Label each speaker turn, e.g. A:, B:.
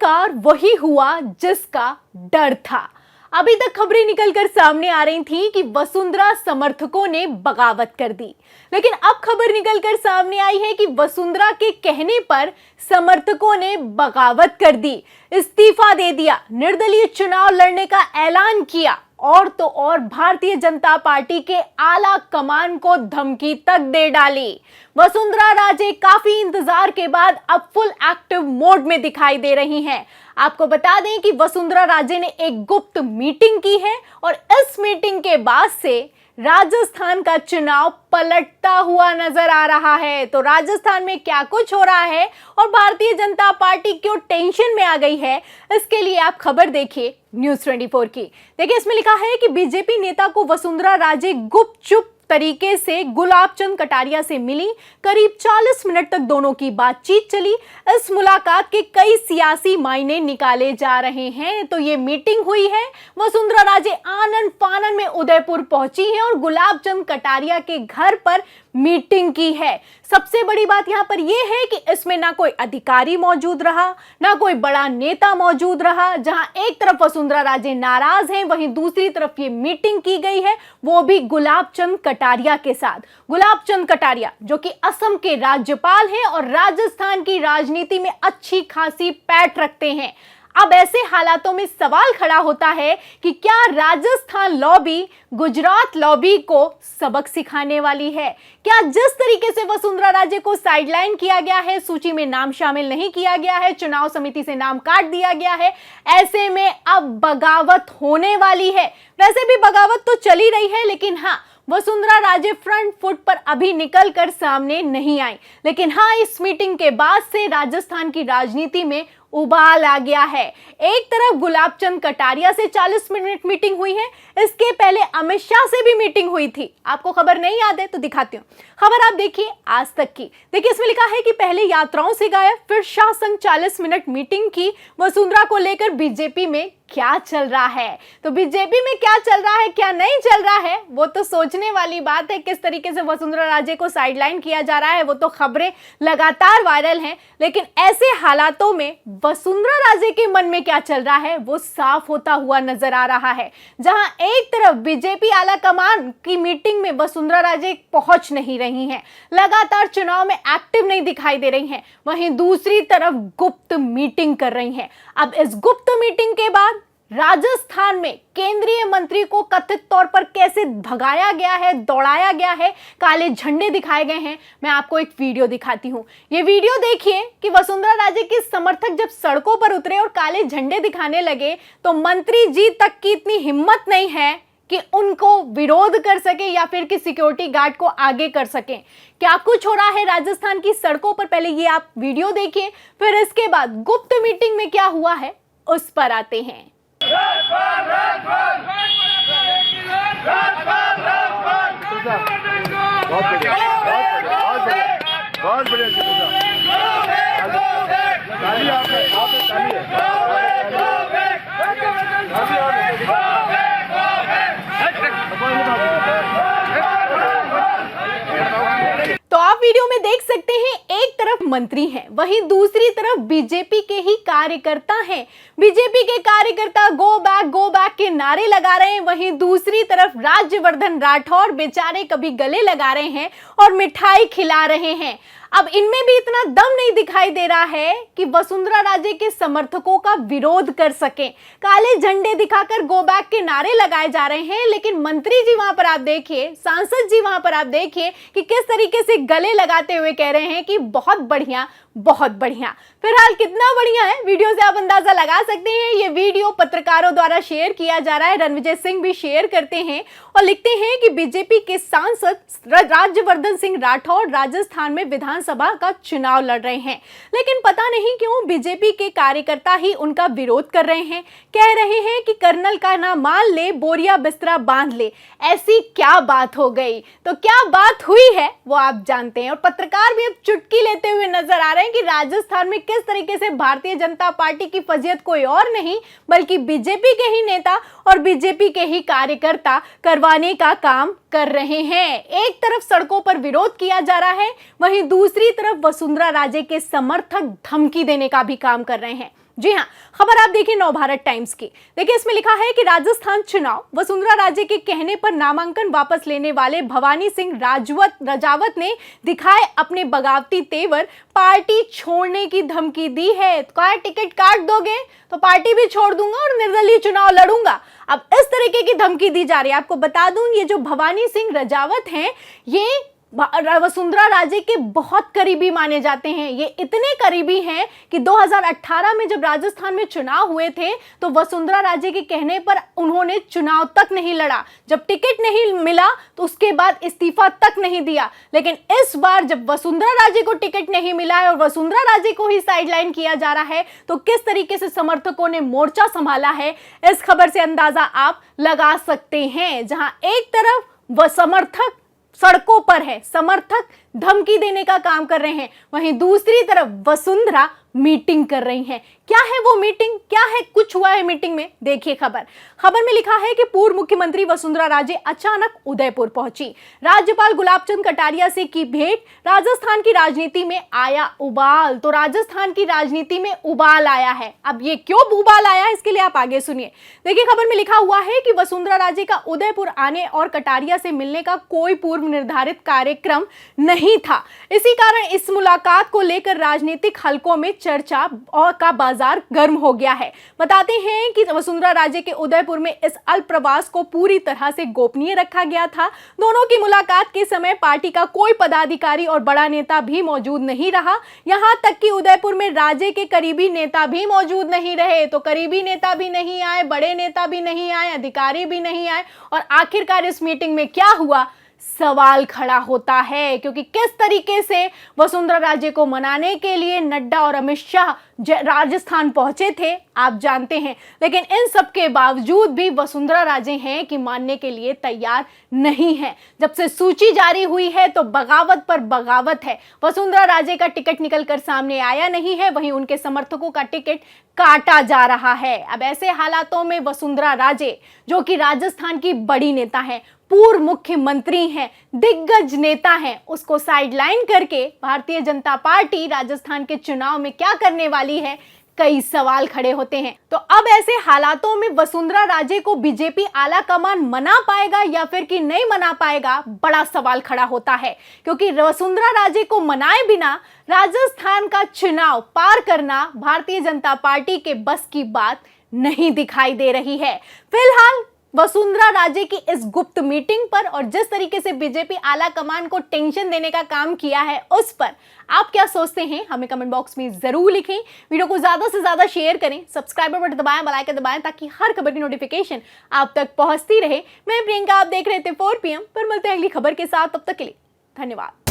A: आखिरकार वही हुआ जिसका डर था। अभी तक खबरें निकलकर सामने आ रही थी कि वसुंधरा समर्थकों ने बगावत कर दी, लेकिन अब खबर निकलकर सामने आई है कि वसुंधरा के कहने पर समर्थकों ने बगावत कर दी, इस्तीफा दे दिया, निर्दलीय चुनाव लड़ने का ऐलान किया और तो और भारतीय जनता पार्टी के आला कमान को धमकी तक दे डाली। वसुंधरा राजे काफी इंतजार के बाद अब फुल एक्टिव मोड में दिखाई दे रही हैं। आपको बता दें कि वसुंधरा राजे ने एक गुप्त मीटिंग की है और इस मीटिंग के बाद से राजस्थान का चुनाव पलटता हुआ नजर आ रहा है। तो राजस्थान में क्या कुछ हो रहा है और भारतीय जनता पार्टी क्यों टेंशन में आ गई है, इसके लिए आप खबर देखिए न्यूज़ 24 की। देखिए, इसमें लिखा है कि बीजेपी नेता को वसुंधरा राजे गुपचुप तरीके से गुलाबचंद कटारिया से मिली। करीब 40 मिनट तक दोनों की बातचीत चली। इस मुलाकात के कई सियासी मायने निकाले जा रहे हैं। तो ये मीटिंग हुई है, वसुंधरा राजे आनन फानन में उदयपुर पहुंची हैं और गुलाबचंद कटारिया के घर पर मीटिंग की है। सबसे बड़ी बात यहां पर यह है कि इसमें ना कोई अधिकारी मौजूद रहा, ना कोई बड़ा नेता मौजूद रहा। जहां एक तरफ वसुंधरा राजे नाराज हैं, वहीं दूसरी तरफ ये मीटिंग की गई है, वो भी गुलाबचंद कटारिया के साथ। गुलाबचंद कटारिया जो कि असम के राज्यपाल हैं और राजस्थान की राजनीति में अच्छी खासी पैठ रखते हैं। अब ऐसे हालातों में सवाल खड़ा होता है कि क्या राजस्थान लॉबी गुजरात लॉबी को सबक सिखाने वाली है? क्या जिस तरीके से वसुंधरा राजे को साइडलाइन किया गया है, सूची में नाम शामिल नहीं किया गया है, चुनाव समिति से नाम काट दिया गया है, ऐसे में अब बगावत होने वाली है। वैसे भी बगावत तो चली रही है, लेकिन हाँ, वसुंधरा राजे फ्रंट फुट पर अभी निकल कर सामने नहीं आई। लेकिन हाँ, इस मीटिंग के बाद से राजस्थान की राजनीति में उबाल आ गया है। एक तरफ गुलाबचंद कटारिया से 40 मिनट मीटिंग हुई है, इसके पहले अमित शाह से भी मीटिंग हुई थी। आपको खबर नहीं याद है तो दिखाती हूँ, खबर आप देखिए आज तक की। देखिए, इसमें लिखा है कि पहले यात्राओं से गायब, फिर शाह संग 40 मिनट मीटिंग की। वसुंधरा को लेकर बीजेपी में क्या चल रहा है? तो बीजेपी में क्या चल रहा है, क्या नहीं चल रहा है, वो तो सोचने वाली बात है। किस तरीके से वसुंधरा राजे को साइडलाइन किया जा रहा है, वो तो खबरें लगातार वायरल हैं। लेकिन ऐसे हालातों में वसुंधरा राजे के मन में क्या चल रहा है, वो साफ होता हुआ नजर आ रहा है। जहां एक तरफ बीजेपी आला कमान की मीटिंग में वसुंधरा राजे पहुंच नहीं रही हैं, लगातार चुनाव में एक्टिव नहीं दिखाई दे रही हैं, वहीं दूसरी तरफ गुप्त मीटिंग कर रही हैं। अब इस गुप्त मीटिंग के बाद राजस्थान में केंद्रीय मंत्री को कथित तौर पर कैसे भगाया गया है, दौड़ाया गया है, काले झंडे दिखाए गए हैं। मैं आपको एक वीडियो दिखाती हूं। ये वीडियो देखिए कि वसुंधरा राजे के समर्थक जब सड़कों पर उतरे और काले झंडे दिखाने लगे, तो मंत्री जी तक की इतनी हिम्मत नहीं है कि उनको विरोध कर सके या फिर कि सिक्योरिटी गार्ड को आगे कर सके। क्या कुछ हो रहा है राजस्थान की सड़कों पर, पहले ये आप वीडियो देखिए, फिर इसके बाद गुप्त मीटिंग में क्या हुआ है उस पर आते हैं।
B: बहुत
A: तो आप वीडियो में देख सकते हैं, एक तरफ मंत्री हैं, वहीं दूसरी तरफ बीजेपी के ही कार्यकर्ता हैं। बीजेपी के कार्यकर्ता गो बैक के नारे लगा रहे हैं, वहीं दूसरी तरफ राज्यवर्धन राठौर बेचारे कभी गले लगा रहे हैं और मिठाई खिला रहे हैं। अब इनमें भी इतना दम नहीं दिखाई दे रहा है कि वसुंधरा राजे के समर्थकों का विरोध कर सकें। काले झंडे दिखाकर गो बैक के नारे लगाए जा रहे हैं, लेकिन मंत्री जी वहां पर आप देखिए, सांसद जी वहां पर आप देखिए कि किस तरीके से गले लगाते हुए कह रहे हैं कि बहुत बढ़िया, बहुत बढ़िया। फिलहाल कितना बढ़िया है, वीडियो से आप अंदाजा लगा सकते हैं। ये वीडियो पत्रकारों द्वारा शेयर किया जा रहा है, रणविजय सिंह भी शेयर करते हैं और लिखते हैं कि बीजेपी के सांसद राज्यवर्धन सिंह राठौर राजस्थान में विधानसभा का चुनाव लड़ रहे हैं, लेकिन पता नहीं क्यों बीजेपी के कार्यकर्ता ही उनका विरोध कर रहे हैं। कह रहे हैं कि कर्नल का नाम मान ले, बोरिया बिस्तरा बांध ले। ऐसी क्या बात हो गई? तो क्या बात हुई है वो आप जानते हैं। और पत्रकार भी अब चुटकी लेते हुए नजर आ रहे हैं कि राजस्थान में किस तरीके से भारतीय जनता पार्टी की फजीयत कोई और नहीं बल्कि बीजेपी के ही नेता और बीजेपी के ही कार्यकर्ता करवाने का काम कर रहे हैं। एक तरफ सड़कों पर विरोध किया जा रहा है, वहीं दूसरी तरफ वसुंधरा राजे के समर्थक धमकी देने का भी काम कर रहे हैं। जी हाँ, खबर आप देखिए नवभारत टाइम्स की। देखिए इसमें लिखा है कि राजस्थान चुनाव, वसुंधरा राजे के कहने पर नामांकन वापस लेने वाले भवानी सिंह राजावत ने दिखाए अपने बगावती तेवर, पार्टी छोड़ने की धमकी दी है। तो कहा टिकट काट दोगे तो पार्टी भी छोड़ दूंगा और निर्दलीय चुनाव लड़ूंगा। अब इस तरीके की धमकी दी जा रही है। आपको बता दूं, ये जो भवानी सिंह राजावत हैं, ये वसुंधरा राजे के बहुत करीबी माने जाते हैं। ये इतने करीबी हैं कि 2018 में जब राजस्थान में चुनाव हुए थे तो वसुंधरा राजे के कहने पर उन्होंने चुनाव तक नहीं लड़ा। जब टिकट नहीं मिला तो उसके बाद इस्तीफा तक नहीं दिया। लेकिन इस बार जब वसुंधरा राजे को टिकट नहीं मिला है और वसुंधरा राजे को ही साइडलाइन किया जा रहा है, तो किस तरीके से समर्थकों ने मोर्चा संभाला है, इस खबर से अंदाजा आप लगा सकते हैं। जहां एक तरफ वह समर्थक सड़कों पर है, समर्थक धमकी देने का काम कर रहे हैं, वहीं दूसरी तरफ वसुंधरा मीटिंग कर रही हैं। क्या है वो मीटिंग, क्या है कुछ हुआ है मीटिंग में, देखिए खबर में लिखा है कि पूर्व मुख्यमंत्री वसुंधरा राजे अचानक उदयपुर पहुंची, राज्यपाल गुलाबचंद कटारिया से की भेंट, राजस्थान की राजनीति में आया उबाल। तो राजस्थान की राजनीति में उबाल आया है। अब ये क्यों उबाल आया है, इसके लिए आप आगे सुनिए। देखिए खबर में लिखा हुआ है कि वसुंधरा राजे का उदयपुर आने और कटारिया से मिलने का कोई पूर्व निर्धारित कार्यक्रम नहीं था। इसी कारण इस मुलाकात को लेकर राजनीतिक हलकों में चर्चा और का बाजार गर्म हो गया है। बताते हैं कि वसुंधरा राजे के उदयपुर में इस अल्प प्रवास को पूरी तरह से गोपनीय रखा गया था। दोनों की मुलाकात के समय पार्टी का कोई पदाधिकारी और बड़ा नेता भी मौजूद नहीं रहा। यहां तक कि उदयपुर में राजे के करीबी नेता भी मौजूद नहीं रहे। तो करीबी नेता भी नहीं आए, बड़े नेता भी नहीं आए, अधिकारी भी नहीं आए, और आखिरकार इस मीटिंग में क्या हुआ, सवाल खड़ा होता है। क्योंकि किस तरीके से वसुंधरा राजे को मनाने के लिए नड्डा और अमित शाह राजस्थान पहुंचे थे आप जानते हैं, लेकिन इन सब के बावजूद भी वसुंधरा राजे हैं कि मानने के लिए तैयार नहीं है। जब से सूची जारी हुई है तो बगावत पर बगावत है। वसुंधरा राजे का टिकट निकलकर सामने आया नहीं है, वहीं उनके समर्थकों का टिकट काटा जा रहा है। अब ऐसे हालातों में वसुंधरा राजे, जो कि राजस्थान की बड़ी नेता है, पूर्व मुख्यमंत्री हैं, दिग्गज नेता हैं, उसको साइडलाइन करके भारतीय जनता पार्टी राजस्थान के चुनाव में क्या करने वाली है, कई सवाल खड़े होते हैं। तो अब ऐसे हालातों में वसुंधरा राजे को बीजेपी आला कमान मना पाएगा या फिर कि नहीं मना पाएगा, बड़ा सवाल खड़ा होता है। क्योंकि वसुंधरा राजे को मनाए बिना राजस्थान का चुनाव पार करना भारतीय जनता पार्टी के बस की बात नहीं दिखाई दे रही है। फिलहाल वसुंधरा राजे की इस गुप्त मीटिंग पर और जिस तरीके से बीजेपी आला कमान को टेंशन देने का काम किया है, उस पर आप क्या सोचते हैं, हमें कमेंट बॉक्स में जरूर लिखें। वीडियो को ज्यादा से ज्यादा शेयर करें, सब्सक्राइबर बटन दबाएं, बेल आइकन दबाएं, ताकि हर खबर की नोटिफिकेशन आप तक पहुंचती रहे। मैं प्रियंका, आप देख रहे थे 4 PM पर। मिलते हैं अगली खबर के साथ, तब तक के लिए धन्यवाद।